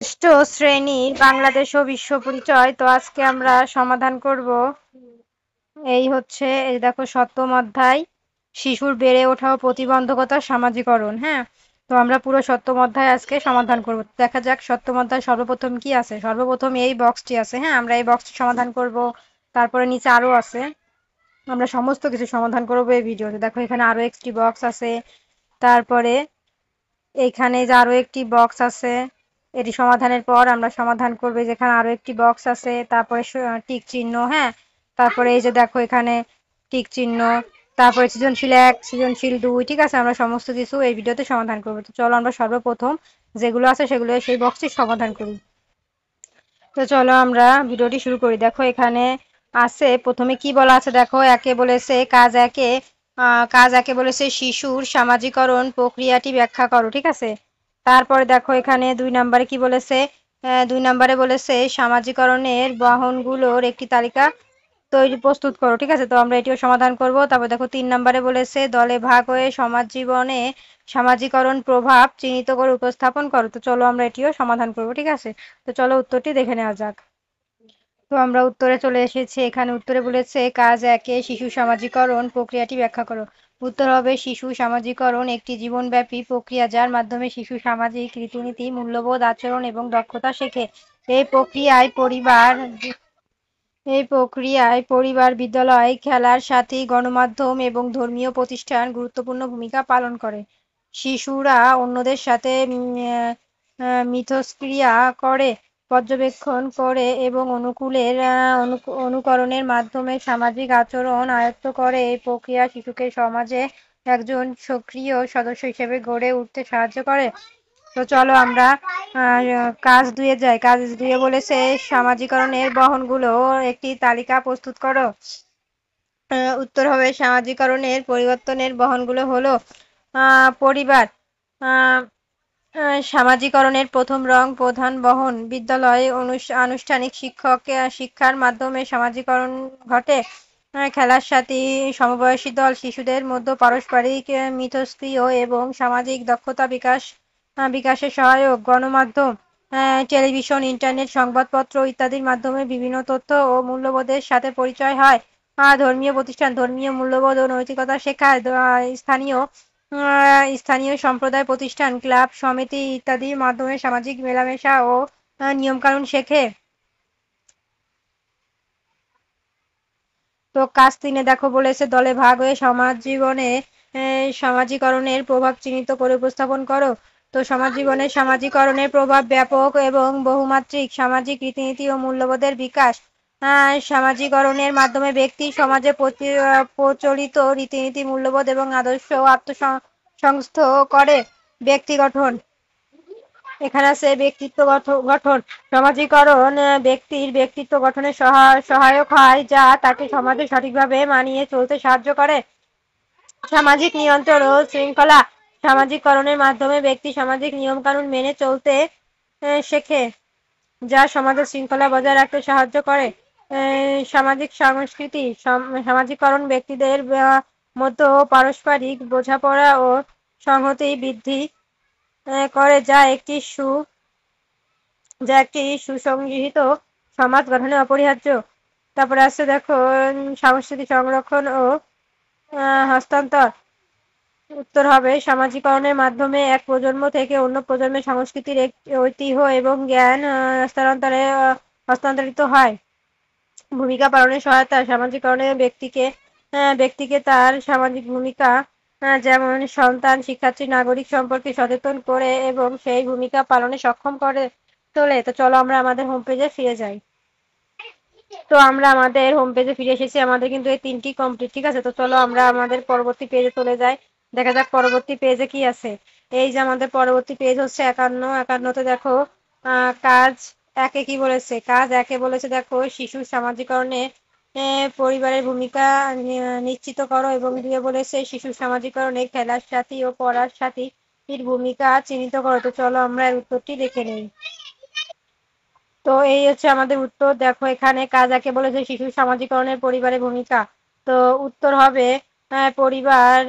ষষ্ঠ শ্রেণীর বাংলাদেশ ও বিশ্ব পরিচয়। তো আজকে আমরা সমাধান করব এই দেখো সপ্তম অধ্যায় শিশুর বেড়ে ওঠা ও প্রতিবন্ধকতা সামাজিকরণ। হ্যাঁ, তো আমরা পুরো সপ্তম অধ্যায় আজকে সমাধান করব। দেখা যাক সপ্তম অধ্যায় সর্বপ্রথম কি আছে। সর্বপ্রথম এই বক্সটি আছে। হ্যাঁ, আমরা এই বক্সটি সমাধান করব। তারপরে নিচে আরো আছে, আমরা সমস্ত কিছু সমাধান করবো এই ভিডিওতে। দেখো এখানে আরো একটি বক্স আছে, তারপরে এইখানে যে আরো একটি বক্স আছে, এটি সমাধানের পর আমরা সমাধান করবো। যেখানে আরো একটি বক্স আছে, তারপরে টিক চিহ্ন। হ্যাঁ, তারপরে এই যে দেখো এখানে টিক চিহ্ন, তারপরে সৃজনশীল 1, সৃজনশীল 2। ঠিক আছে, আমরা সমস্ত কিছু এই ভিডিওতে সমাধান করবো। তো চলো আমরা সর্বপ্রথম যেগুলো আছে সেগুলো সেই বক্সটি সমাধান করি। তো চলো আমরা ভিডিওটি শুরু করি। দেখো এখানে আছে, প্রথমে কি বলা আছে দেখো, একে বলেছে কাজ একে বলেছে শিশুর সামাজিকরণ প্রক্রিয়াটি ব্যাখ্যা করো। ঠিক আছে, তারপরে দেখো এখানে 2 নম্বরে কি বলেছে, 2 নম্বরে বলেছে সামাজিকরণের বাহনগুলোর একটি তালিকা প্রস্তুত করো। ঠিক আছে, তো আমরা এটিও সমাধান করব। তারপর দেখো 3 নম্বরে বলেছে দলে ভাগ হয়ে সমাজ জীবনে সামাজিকরণ প্রভাব চিহ্নিত করে উপস্থাপন করো। তো চলো আমরা এটিও সমাধান করব। ঠিক আছে, তো চলো উত্তরটি দেখে নেওয়া যাক। তো আমরা উত্তরে চলে এসেছি। এখানে উত্তরে বলেছে কাজ একে শিশু সামাজিকরণ প্রক্রিয়াটি ব্যাখ্যা করো। উত্তর হবে শিশু সামাজিকরণ একটি জীবনব্যাপী প্রক্রিয়া যার মাধ্যমে শিশু সামাজিক রীতিনীতি, মূল্যবোধ, আচরণ এবং দক্ষতা শেখে। এই প্রক্রিয়ায় পরিবার, বিদ্যালয়, খেলার সাথী, গণমাধ্যম এবং ধর্মীয় প্রতিষ্ঠান গুরুত্বপূর্ণ ভূমিকা পালন করে। শিশুরা অন্যদের সাথে মিথস্ক্রিয়া করে, পর্যবেক্ষণ করে এবং অনুকরণের মাধ্যমে সামাজিক আচরণ আয়ত্ত করে। এই প্রক্রিয়া শিশুকে সমাজে একজন সক্রিয় সদস্য হিসেবে গড়ে উঠতে সাহায্য করে। তো চলো আমরা কাজ 2 এ যাই। কাজ 2 এ বলেছে সামাজিকরণের বহনগুলো একটি তালিকা প্রস্তুত করো। উত্তর হবে সামাজিকরণের পরিবর্তনের বহনগুলো হলো পরিবার, সামাজিকরণের প্রথম প্রধান বহন বিদ্যালয়ে আনুষ্ঠানিক শিক্ষার মাধ্যমে সামাজিকরণ ঘটে। খেলার সাথী, সমবয়সী দল শিশুদের মধ্যে পারস্পরিক মিথস্ক্রিয় এবং সামাজিক দক্ষতা বিকাশে সহায়ক। গণমাধ্যম, টেলিভিশন, ইন্টারনেট, সংবাদপত্র ইত্যাদির মাধ্যমে বিভিন্ন তথ্য ও মূল্যবোধের সাথে পরিচয় হয়। ধর্মীয় প্রতিষ্ঠান ধর্মীয় মূল্যবোধ ও নৈতিকতা শেখায়। স্থানীয় সম্প্রদায় প্রতিষ্ঠান, ক্লাব, সমিতি ইত্যাদির মাধ্যমে সামাজিক মেলামেশা ও নিয়মকানুন শেখে। তো কাজ 3 এ দেখো বলেছে দলে ভাগ হয়ে সমাজ জীবনে সামাজিকরণের প্রভাব চিহ্নিত করে উপস্থাপন করো। তো সমাজ জীবনে সামাজিকরণের প্রভাব ব্যাপক এবং বহুমাত্রিক। সামাজিক রীতিনীতি ও মূল্যবোধের বিকাশ, সামাজিকরণের মাধ্যমে ব্যক্তি সমাজে প্রচলিত রীতিনীতি, মূল্যবোধ এবং আদর্শ আত্মসংস্থ করে। ব্যক্তি গঠন, এখানে আছে ব্যক্তিত্ব গঠন। সমাজীকরণ ব্যক্তির ব্যক্তিত্ব গঠনে সহায়ক হয়, যা তাকে সমাজে সঠিকভাবে মানিয়ে চলতে সাহায্য করে। সামাজিক নিয়ন্ত্রণ ও শৃঙ্খলা, সামাজিকরণের মাধ্যমে ব্যক্তি সামাজিক নিয়মকানুন মেনে চলতে শেখে, যা সমাজের শৃঙ্খলা বজায় রাখতে সাহায্য করে। সামাজিক সংস্কৃতি, সামাজিকরণ ব্যক্তিদের মধ্যে পারস্পরিক বোঝাপড়া ও সংহতি বৃদ্ধি করে, যা একটি সুসংগঠিত সমাজ গঠনে অপরিহার্য। তারপরে আছে দেখো সংস্কৃতি সংরক্ষণ ও হস্তান্তর। উত্তর হবে সামাজিকরণের মাধ্যমে এক প্রজন্ম থেকে অন্য প্রজন্মে সংস্কৃতির ঐতিহ্য এবং জ্ঞান হস্তান্তরিত হয়। ভূমিকা পালনের সহায়তা, সামাজিকরণে ব্যক্তিকে তার সামাজিক ভূমিকা, যেমন সন্তান, শিক্ষার্থী, নাগরিক সম্পর্কে সচেতন করে এবং সেই ভূমিকা পালনে সক্ষম করে তোলে। তো চলো আমরা আমাদের হোম পেজে ফিরে যাই। তো আমরা আমাদের হোম পেজে ফিরে এসেছি। আমাদের কিন্তু এই 3টি কমপ্লিট। ঠিক আছে, তো চলো আমরা আমাদের পরবর্তী পেজে চলে যাই। দেখা যাক পরবর্তী পেজে কি আছে। এই যে আমাদের পরবর্তী পেজ হচ্ছে 51তে দেখো কাজ একে কি বলেছে। কাজ একে বলেছে দেখো শিশু সামাজিকরণে পরিবারের ভূমিকা নিশ্চিত করো, এবং 2 বলেছে শিশু সামাজিকরণে খেলার সাথী ও পড়ার সাথীর ভূমিকা চিহ্নিত করো। তো চলো আমরা এর উত্তরটি দেখে নেই। তো এই হচ্ছে আমাদের উত্তর। দেখো এখানে কাজ একে বলেছে শিশু সামাজিকরণের পরিবারের ভূমিকা। তো উত্তর হবে পরিবার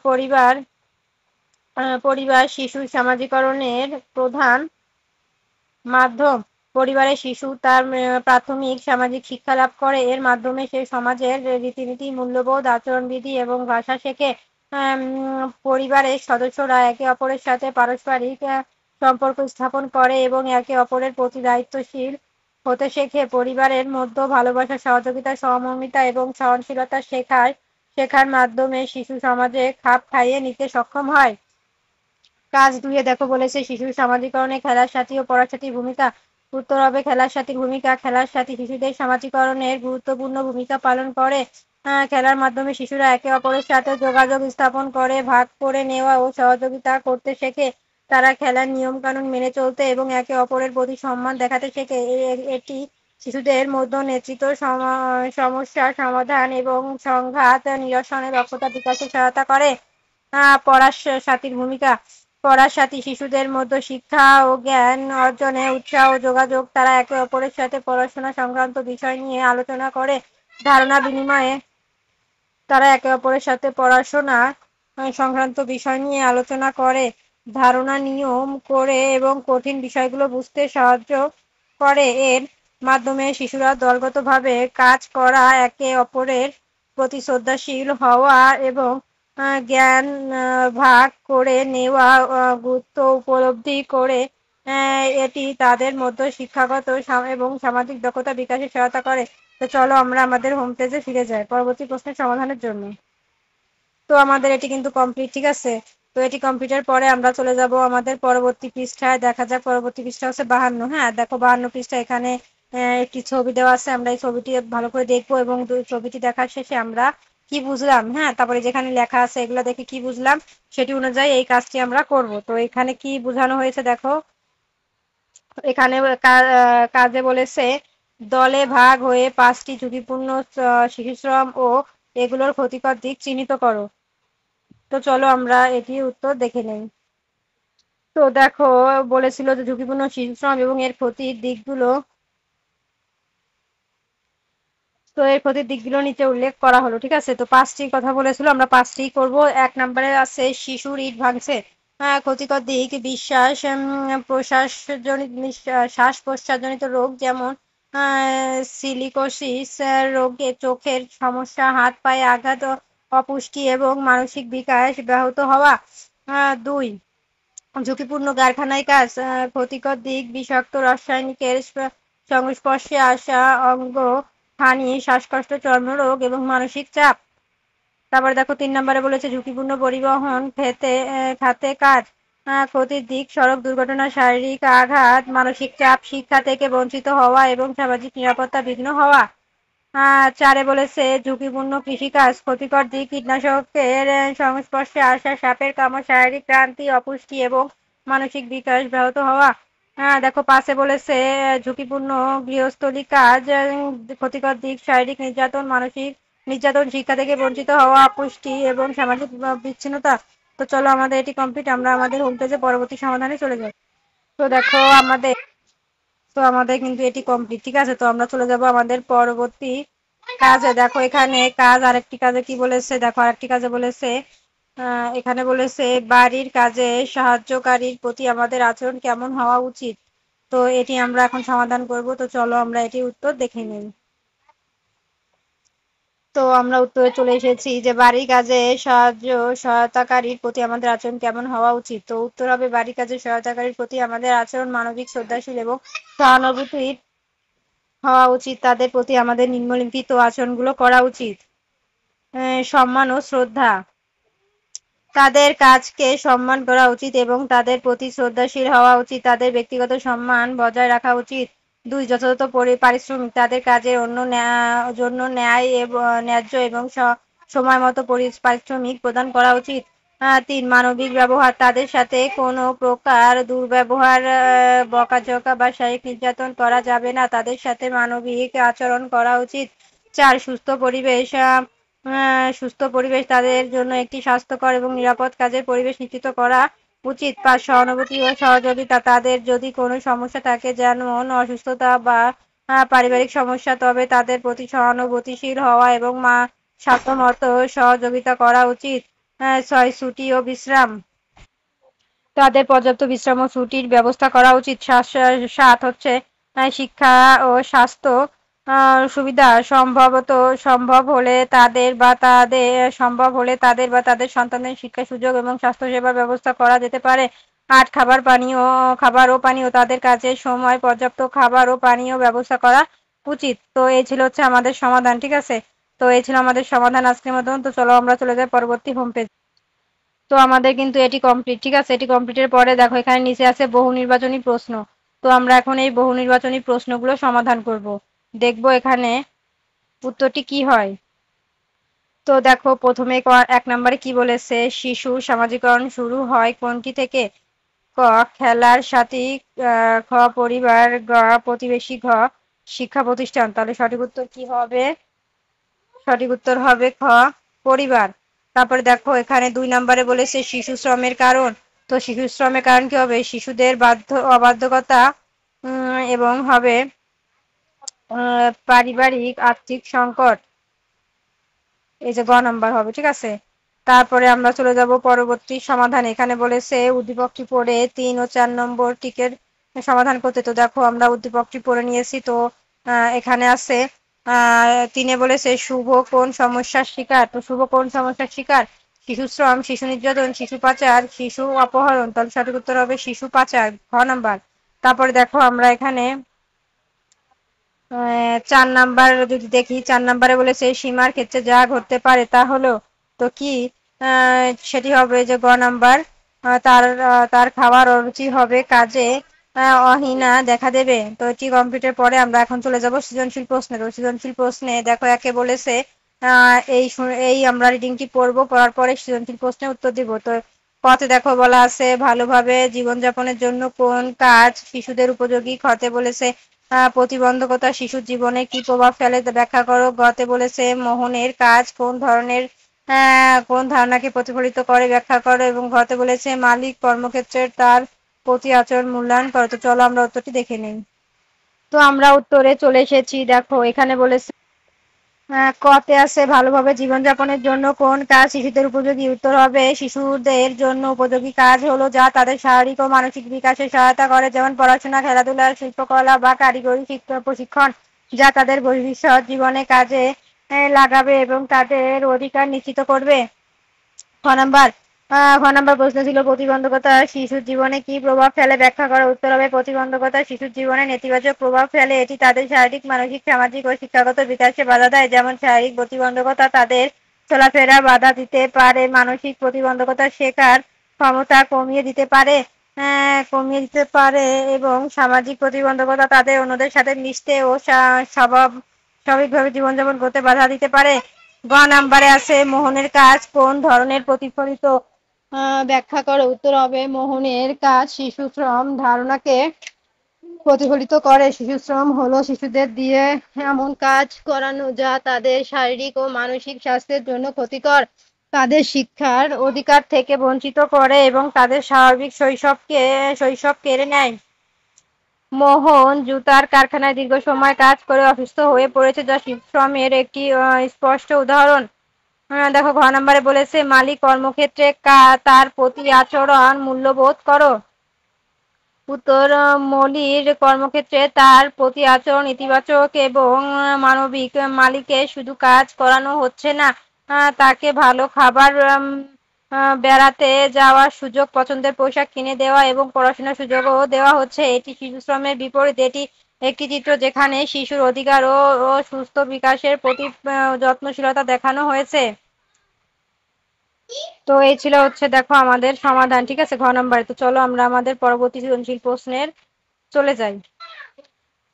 পরিবার পরিবার শিশু সামাজিকরণের প্রধান মাধ্যম পরিবারের শিশু তার প্রাথমিক সামাজিক শিক্ষা লাভ করে। এর মাধ্যমে সে সমাজের রীতিনীতি, মূল্যবোধ, আচরণবিধি এবং ভাষা শেখে। পরিবারের সদস্যরা একে অপরের সাথে পারস্পরিক সম্পর্ক স্থাপন করে এবং একে অপরের প্রতি দায়িত্বশীল হতে শেখে। পরিবারের মধ্যে ভালোবাসা, সহযোগিতা, সহমর্মিতা এবং সহনশীলতা শেখার মাধ্যমে শিশু সমাজে খাপ খাইয়ে নিতে সক্ষম হয়। কাজ 2-এ দেখো বলেছে শিশুর সামাজিকরণে খেলার সাথী ও পড়ার সাথীর ভূমিকা। উত্তর হবে খেলার সাথীর ভূমিকা। খেলার সাথী শিশুদের সামাজিকরণের গুরুত্বপূর্ণ ভূমিকা পালন করে। খেলার মাধ্যমে শিশুরা একে অপরের সাথে যোগাযোগ স্থাপন করে, ভাগ করে নেওয়া ও সহযোগিতা করতে শেখে। তারা খেলার নিয়মকানুন মেনে চলতে এবং একে অপরের প্রতি সম্মান দেখাতে শেখে। এটি শিশুদের মধ্যে নেতৃত্ব, সমস্যা সমাধান এবং সংঘাত নিরসনে দক্ষতা বিকাশে সহায়তা করে। পড়ার সাথীর ভূমিকা। পড়ার সাথী শিশুদের মধ্যে শিক্ষা ও জ্ঞান অর্জনে উৎসাহ ও যোগাযোগ। তারা একে অপরের সাথে পড়াশোনা সংক্রান্ত বিষয় নিয়ে আলোচনা করে ধারণা বিনিময়ে তারা একে অপরের সাথে পড়াশোনা সংক্রান্ত বিষয় নিয়ে আলোচনা করে, ধারণা নিয়ম করে এবং কঠিন বিষয়গুলো বুঝতে সাহায্য করে। এর মাধ্যমে শিশুরা দলগতভাবে কাজ করা, একে অপরের প্রতি শ্রদ্ধাশীল হওয়া এবং জ্ঞান ভাগ করে নেওয়া গুরুত্ব উপলব্ধি করে। এটি তাদের মধ্যে শিক্ষাগত এবং সামাজিক দক্ষতা বিকাশে সহায়তা করে। তো চলো আমরা আমাদের হোম পেজে ফিরে যাই পরবর্তী প্রশ্নের সমাধানের জন্য। তো আমাদের এটি কিন্তু কমপ্লিট, ঠিক আছে। তো এটি কমপ্লিটের পরে আমরা চলে যাব আমাদের পরবর্তী পৃষ্ঠায়। দেখা যাক পরবর্তী পৃষ্ঠা হচ্ছে 52। হ্যাঁ দেখো 52 পৃষ্ঠা, এখানে একটি ছবি দেওয়া আছে। আমরা এই ছবিটি ভালো করে দেখবো এবং ছবিটি দেখার শেষে আমরা কি বুঝলাম, হ্যাঁ তারপরে যেখানে লেখা আছে এগুলো দেখে কি বুঝলাম সেটি অনুযায়ী এই কাজটি আমরা করব। তো এখানে কি বোঝানো হয়েছে দেখো, এখানে কাজে বলেছে দলে ভাগ হয়ে 5টি ঝুঁকিপূর্ণ শিশুশ্রম ও এগুলোর ক্ষতিকর দিক চিহ্নিত করো। তো চলো আমরা এটি উত্তর দেখে নেই। তো দেখো বলেছিল যে ঝুঁকিপূর্ণ শিশুশ্রম এবং এর ক্ষতির দিকগুলো, তো এর ক্ষতির দিকগুলো নিচে উল্লেখ করা হলো, ঠিক আছে। তো 5টি কথা বলেছিল, আমরা 5টি করব। 1 নম্বরে আছে শিশুর ইট ভাঙছে। ক্ষতিকর দিক বিশ্বাস প্রশ্বাসজনিত শ্বাস প্রশ্বাসজনিত রোগ যেমন সিলিকোসিস রোগে চোখের সমস্যা, হাত পায়ে আঘাত, অপুষ্টি এবং মানসিক বিকাশ ব্যাহত হওয়া। 2 ঝুঁকিপূর্ণ কারখানায় কাজ। ক্ষতিকর দিক বিষাক্ত রাসায়নিকের সংস্পর্শে আসা, অঙ্গ হানি, শ্বাসকষ্ট, চর্মরোগ এবং মানসিক চাপ। তারপরে দেখো 3 নম্বরে বলেছে ঝুঁকিপূর্ণ পরিবহন খাতে কাজ। ক্ষতির দিক সড়ক দুর্ঘটনা, শারীরিক আঘাত, মানসিক চাপ, শিক্ষা থেকে বঞ্চিত হওয়া এবং সামাজিক নিরাপত্তা বিঘ্ন হওয়া। 4-এ বলেছে ঝুঁকিপূর্ণ কৃষিকাজ। ক্ষতিকর দিক কীটনাশকের সংস্পর্শে আসা, সাপের কামড়, শারীরিক ক্লান্তি, অপুষ্টি এবং মানসিক বিকাশ ব্যাহত হওয়া। দেখো 5-এ বলেছে ঝুঁকিপূর্ণ গৃহস্থলী কাজ। ক্ষতিকর দিক শারীরিক নির্যাতন, মানসিক নির্যাতন, শিক্ষা থেকে বঞ্চিত হওয়া, অপুষ্টি এবং সামাজিক বিচ্ছিন্নতা। তো চলো আমাদের এটি কমপ্লিট, আমরা আমাদের হোম পেজে পরবর্তী সমাধানে চলে যাই। তো দেখো আমাদের কিন্তু এটি কমপ্লিট, ঠিক আছে। তো আমরা চলে যাব আমাদের পরবর্তী কাজে। দেখো এখানে কাজ আরেকটি কাজে কি বলেছে, দেখো আরেকটি কাজে বলেছে এখানে বলেছে বাড়ির কাজে সাহায্যকারীর প্রতি আমাদের আচরণ কেমন হওয়া উচিত। তো এটি আমরা এখন সমাধান করব। তো চলো আমরা এটি উত্তর দেখে নিই। তো আমরা উত্তরে চলে এসেছি যে বাড়ির কাজে সহায়তাকারীর প্রতি আমাদের আচরণ কেমন হওয়া উচিত। তো উত্তর হবে বাড়ির কাজে সহায়তাকারীর প্রতি আমাদের আচরণ মানবিক, শ্রদ্ধাশীল এবং সহানুভূতির হওয়া উচিত। তাদের প্রতি আমাদের নিম্নলিখিত আচরণগুলো করা উচিত। সম্মান ও শ্রদ্ধা। তাদের কাজকে সম্মান করা উচিত এবং তাদের প্রতি শ্রদ্ধাশীল হওয়া উচিত। তাদের ব্যক্তিগত সম্মান বজায় রাখা উচিত। 2 যথাযথ পারিশ্রমিক। তাদের কাজের জন্য ন্যায্য এবং সময় মতো পারিশ্রমিক প্রদান করা উচিত। 3 মানবিক ব্যবহার। তাদের সাথে কোনো প্রকার দুর্ব্যবহার, বকাঝকা বা শারীরিক নির্যাতন করা যাবে না। তাদের সাথে মানবিক আচরণ করা উচিত। 4 সুস্থ পরিবেশ। তাদের জন্য একটি স্বাস্থ্যকর এবং নিরাপদ কাজের পরিবেশ নিশ্চিত করা উচিত। 5 সহানুভূতি ও সহযোগিতা। তাদের যদি কোনো সমস্যা থাকে যেমন অসুস্থতা বা পারিবারিক সমস্যা, তবে তাদের প্রতি সহানুভূতিশীল হওয়া এবং সাধ্যমতো সহযোগিতা করা উচিত। 6 ছুটি ও বিশ্রাম। তাদের পর্যাপ্ত বিশ্রাম ও ছুটির ব্যবস্থা করা উচিত। 7 হচ্ছে শিক্ষা ও স্বাস্থ্য সুবিধা সম্ভব হলে তাদের সন্তানদের শিক্ষা সুযোগ এবং স্বাস্থ্য সেবার ব্যবস্থা করা যেতে পারে। 8 খাবার ও পানীয় তাদের কাছে সময় পর্যাপ্ত খাবার ও পানীয় ব্যবস্থা করা উচিত। তো এই ছিল হচ্ছে আমাদের সমাধান, ঠিক আছে। তো এই ছিল আমাদের সমাধান আজকের মতন। তো চলো আমরা চলে যাই পরবর্তী হোম পেজ। তো আমাদের কিন্তু এটি কমপ্লিট, ঠিক আছে। এটি কমপ্লিটের পরে দেখো এখানে নিচে আছে বহু নির্বাচনী প্রশ্ন। তো আমরা এখন এই বহু নির্বাচনী প্রশ্নগুলো সমাধান করব, দেখব এখানে উত্তরটি কি হয়। তো দেখো প্রথমে 1 নম্বরে কি বলেছে, শিশু সামাজিকরণ শুরু হয় কোনটি থেকে? ক খেলার সাথী, খ পরিবার, গ প্রতিবেশী, ঘ শিক্ষা প্রতিষ্ঠান। তাহলে সঠিক উত্তর কি হবে? সঠিক উত্তর হবে খ পরিবার। তারপরে দেখো এখানে 2 নম্বরে বলেছে শিশু শ্রমের কারণ। তো শিশু শ্রমের কারণ কি হবে? শিশুদের অবাধ্যতা এবং হবে পারিবারিক আর্থিক সংকট, এই যে গ নাম্বার হবে, ঠিক আছে। তারপরে আমরা চলে যাব পরবর্তী সমাধান। এখানে বলেছে উদ্দীপকটি পড়ে 3 ও 4 নম্বর টিকের সমাধান করতে। তো দেখো আমরা উদ্দীপকটি পড়ে নিয়েছি। তো এখানে আছে 3-এ বলেছে শুভ কোন সমস্যার শিকার? তো শুভ কোন সমস্যার শিকার? শিশু শ্রম, শিশু নির্যাতন, শিশু পাচার, শিশু অপহরণ। তাহলে সঠিক উত্তর হবে শিশু পাচার, ঘ নাম্বার। তারপরে দেখো আমরা এখানে 4 নাম্বার যদি দেখি, 4 নাম্বারে বলেছে সীমার ক্ষেত্রে যা ঘটতে পারে তা হলো, তো কি সেটি হবে যে গ নাম্বার, তার খাওয়ার অরুচি হবে, কাজে অহিনা দেখা দেবে। তো এটি কমপ্লিটের পরে আমরা এখন চলে যাব সৃজনশীল প্রশ্নে। তো সৃজনশীল প্রশ্নে দেখো একে বলেছে এই আমরা রিডিংটি পড়বো, পড়ার পরে সৃজনশীল প্রশ্নের উত্তর দিব। তো কতে দেখো বলা আছে ভালোভাবে জীবনযাপনের জন্য কোন কাজ শিশুদের উপযোগী। খতে বলেছে প্রতিবন্ধকতা শিশুর জীবনে কি প্রভাব ফেলে ব্যাখ্যা করো। গতে বলেছে মোহনের কাজ কোন ধারণাকে প্রতিফলিত করে ব্যাখ্যা করো। এবং ঘতে বলেছে মালিক কর্মক্ষেত্রে তার প্রতি আচরণ মূল্যায়ন করো। তো চলো আমরা উত্তরটি দেখে নিই। তো আমরা উত্তরে চলে এসেছি। দেখো এখানে বলেছে কতে আছে ভালোভাবে জীবনযাপনের জন্য কোন কাজ শিশুদের উপযোগী। উত্তর হবে শিশুদের জন্য উপযোগী কাজ হলো যা তাদের শারীরিক ও মানসিক বিকাশে সহায়তা করে, যেমন পড়াশোনা, খেলাধুলা, শিল্পকলা বা কারিগরি শিক্ষা প্রশিক্ষণ, যা তাদের ভবিষ্যৎ জীবনে কাজে লাগাবে এবং তাদের অধিকার নিশ্চিত করবে। খ নাম্বার প্রশ্ন ছিল প্রতিবন্ধকতা শিশুর জীবনে কি প্রভাব ফেলে ব্যাখ্যা করা। উত্তর হবে প্রতিবন্ধকতা শিশুর জীবনে নেতিবাচক প্রভাব ফেলে। এটি তাদের শারীরিক, মানসিক, সামাজিক ও শিক্ষাগত বিকাশে বাধা দেয়। যেমন শারীরিক প্রতিবন্ধকতা তাদের চলাফেরা বাধা দিতে পারে, মানসিক প্রতিবন্ধকতা শেখার ক্ষমতা কমিয়ে দিতে পারে এবং সামাজিক প্রতিবন্ধকতা তাদের অন্যদের সাথে মিশতে ও স্বাভাবিকভাবে জীবনযাপন করতে বাধা দিতে পারে। গ নাম্বারে আছে মোহনের কাজ কোন ধরনের প্রতিফলিত ব্যাখ্যা করো। উত্তর হবে মোহনের কাজ শিশু শ্রম ধারণাকে প্রতিফলিত করে। শিশু শ্রম হলো শিশুদের দিয়ে এমন কাজ করানো যা তাদের শারীরিক ও মানসিক স্বাস্থ্যের জন্য ক্ষতিকর, তাদের শিক্ষার অধিকার থেকে বঞ্চিত করে এবং তাদের স্বাভাবিক শৈশব কেড়ে নেয়। মোহন জুতার কারখানায় দীর্ঘ সময় কাজ করে অসুস্থ হয়ে পড়েছে, যা শিশু শ্রমের একটি স্পষ্ট উদাহরণ। দেখো ঘ নম্বরে বলেছে মালিক কর্মক্ষেত্রে তার প্রতি আচরণ মূল্যবোধ করো। উত্তর মলির কর্মক্ষেত্রে তার প্রতি আচরণ ইতিবাচক এবং মানবিক। মালিককে শুধু কাজ করানো হচ্ছে না, তাকে ভালো খাবার, বেড়াতে যাওয়ার সুযোগ, পছন্দের পোশাক কিনে দেওয়া এবং পড়াশোনার সুযোগও দেওয়া হচ্ছে। এটি শিশু শ্রমের বিপরীত। এটি একটি চিত্র যেখানে শিশুর অধিকার ও সুস্থ বিকাশের প্রতি যত্নশীলতা দেখানো হয়েছে। তো এই ছিল হচ্ছে দেখো আমাদের সমাধান, ঠিক আছে, ঘ নম্বরে। তো চলো আমরা আমাদের পরবর্তী সৃজনশীল প্রশ্নের চলে যাই।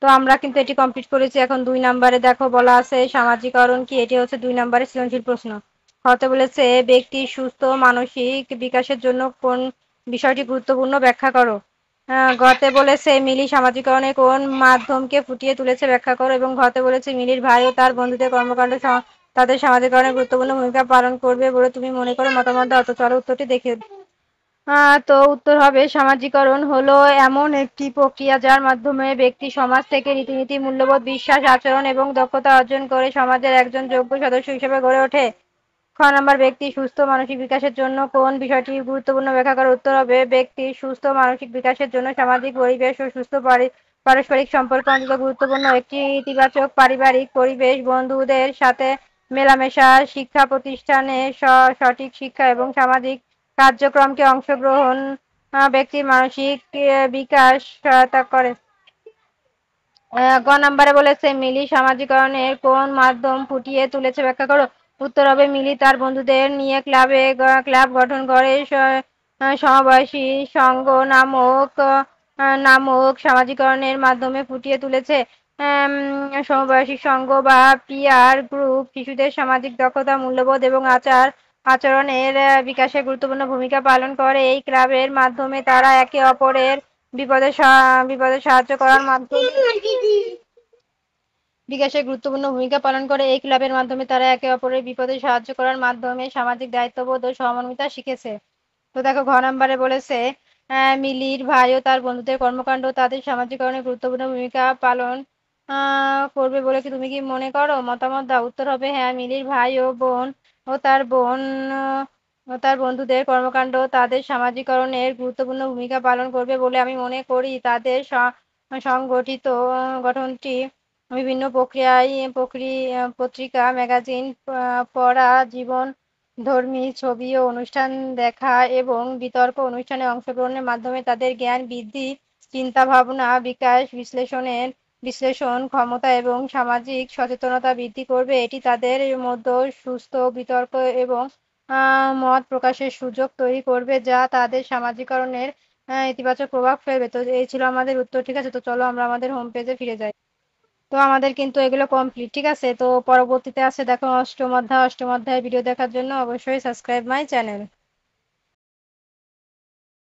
তো আমরা কিন্তু এটি কমপ্লিট করেছি। এখন 2 নম্বরে দেখো বলা আছে সামাজিকরণ কি। এটি হচ্ছে 2 নম্বরের সৃজনশীল প্রশ্ন। হতে বলেছে ব্যক্তির সুস্থ মানসিক বিকাশের জন্য কোন বিষয়টি গুরুত্বপূর্ণ ব্যাখ্যা করো। গতে বলেছে মিলি সামাজিকরণের কোন মাধ্যমকে ফুটিয়ে তুলেছে ব্যাখ্যা করো। এবং ঘতে বলেছে মিলির ভাই ও তার বন্ধুদের কর্মকাণ্ড তাদের সামাজিকরণে গুরুত্বপূর্ণ ভূমিকা পালন করবে বলে তুমি মনে করো, মতামত দাও। তো চলো উত্তরটি দেখে। তো উত্তর হবে সামাজিকরণ হলো এমন একটি প্রক্রিয়া যার মাধ্যমে ব্যক্তি সমাজ থেকে রীতিনীতি, মূল্যবোধ, বিশ্বাস, আচরণ এবং দক্ষতা অর্জন করে সমাজের একজন যোগ্য সদস্য হিসেবে গড়ে ওঠে। খ নাম্বার, ব্যক্তির সুস্থ মানসিক বিকাশের জন্য কোন বিষয়টি গুরুত্বপূর্ণ ব্যাখ্যা করার উত্তর হবে ব্যক্তির সুস্থ মানসিক বিকাশের জন্য সামাজিক পরিবেশ ও সুস্থ পারস্পরিক সম্পর্ক অত্যন্ত গুরুত্বপূর্ণ। একটি ইতিবাচক পারিবারিক পরিবেশ, বন্ধুদের সাথে মেলামেশা, শিক্ষা প্রতিষ্ঠানে সঠিক শিক্ষা এবং সামাজিক কার্যক্রমকে অংশগ্রহণ ব্যক্তির মানসিক বিকাশ সহায়তা করে। গ নাম্বারে বলেছে মিলি সামাজিকরণের কোন মাধ্যম ফুটিয়ে তুলেছে ব্যাখ্যা করো। উত্তর হবে মিলি তার বন্ধুদের নিয়ে ক্লাব গঠন করে সমবয়সী সঙ্গ নামক সামাজিকরণের মাধ্যমে ফুটিয়ে তুলেছে। সমবয়সী সঙ্গ বা পিয়ার গ্রুপ শিশুদের সামাজিক দক্ষতা, মূল্যবোধ এবং আচরণের বিকাশে গুরুত্বপূর্ণ ভূমিকা পালন করে। এই ক্লাবের মাধ্যমে তারা একে অপরের বিপদে সাহায্য করার মাধ্যমে বিকাশে গুরুত্বপূর্ণ ভূমিকা পালন করে। এই ক্লাবের মাধ্যমে তারা একে অপরের বিপদে সাহায্য করার মাধ্যমে সামাজিক দায়িত্ববোধ ও সহমর্মিতা শিখেছে। তো দেখো ঘ নাম্বারে বলেছে মিলির ভাই ও তার বন্ধুদের কর্মকাণ্ড তাদের সামাজিকরণে গুরুত্বপূর্ণ ভূমিকা পালন করবে বলে কি তুমি কি মনে করো? মতামত দাও। উত্তর হবে হ্যাঁ, মিলির ভাই ও বোন ও তার বন্ধুদের কর্মকাণ্ড তাদের সামাজিকরণের গুরুত্বপূর্ণ ভূমিকা পালন করবে বলে আমি মনে করি। তাদের সংগঠিত গঠনটি বিভিন্ন পত্রিকা, ম্যাগাজিন পড়া, জীবনধর্মী ছবি ও অনুষ্ঠান দেখা এবং বিতর্ক অনুষ্ঠানে অংশগ্রহণের মাধ্যমে তাদের জ্ঞান বৃদ্ধি, চিন্তা ভাবনা বিকাশ, বিশ্লেষণ ক্ষমতা এবং সামাজিক সচেতনতা বৃদ্ধি করবে। এটি তাদের মধ্যে সুস্থ বিতর্ক এবং মত প্রকাশের সুযোগ তৈরি করবে, যা তাদের সামাজিকরণের ইতিবাচক প্রভাব ফেলবে। তো এই ছিল আমাদের উত্তর। ঠিক আছে, তো চলো আমরা আমাদের হোম পেজে ফিরে যাই। তো আমাদের কিন্তু এগুলো কমপ্লিট। ঠিক আছে, তো পরবর্তীতে আছে দেখো অষ্টম অধ্যায়। অষ্টম অধ্যায় ভিডিও দেখার জন্য অবশ্যই সাবস্ক্রাইব মাই চ্যানেল।